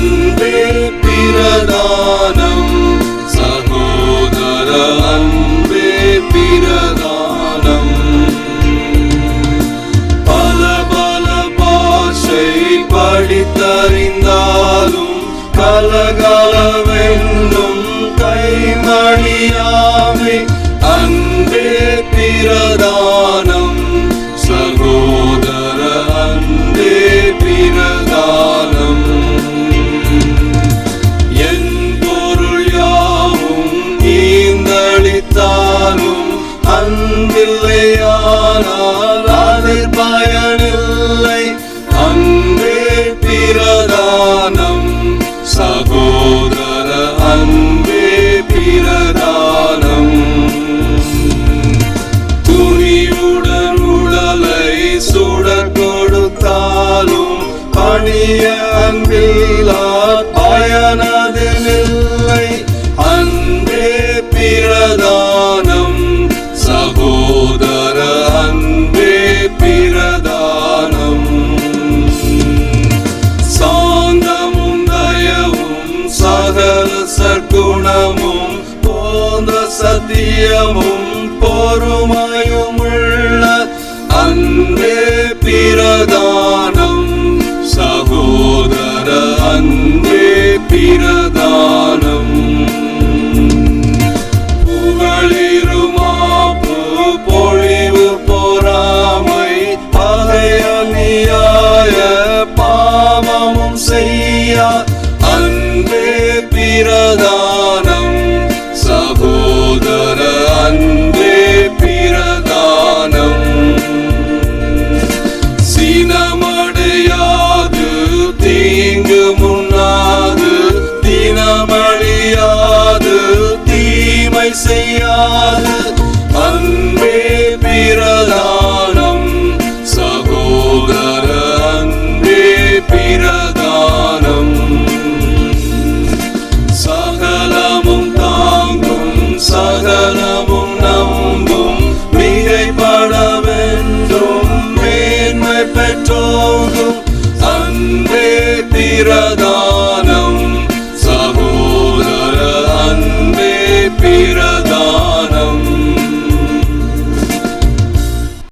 அன்பே பிரதானம் சகோதர அன்பே பிரதானம். பல பல பாஷை படித்தறிந்தாலும் கலகலவென்னும் கைமணியாமே அன்பே பிரதானம் சகோதர அன்பே பிரதானம். என் பொருள் யாவும் ஈந்தளித்தாலும் அன்பில்லையானால் அதில் பயனில்லை அன்பே பிரதானம் சகோதர அன்பே பிரதானம். துணியுடன் உடலை சுடக் கொடுத்தாலும் பணிய அன்பிலார் பயனதில்லை அன்பே பிரதானம் சகோதர அன்பே பிரதானம். சாந்தமும் தயவும் சகல சற்குணமும் போந்த சத்தியமும் பொறுமையும் உள்ள அன்பே பிரதானம் சகோதர அன்பே பிரதானம். புகழிருமாப்பு பொழிவு பொறாமை பகை அநியாய பாவமும் செய்ய அன்பே பிரதானம் சகோதர அன்பே பிரதானம். சினமடையாது தீங்கு முன்னாது தினமழியாது தீமை செய்யாது அன்பே பிரதானம் சகோதர அன்பே பிரதானம். சகலமும் தாங்கும் சகலமும் நம்பும் மிகைப்படவென்றும் மேன்மை பெற்றோகும் அன்பே பிரதானம்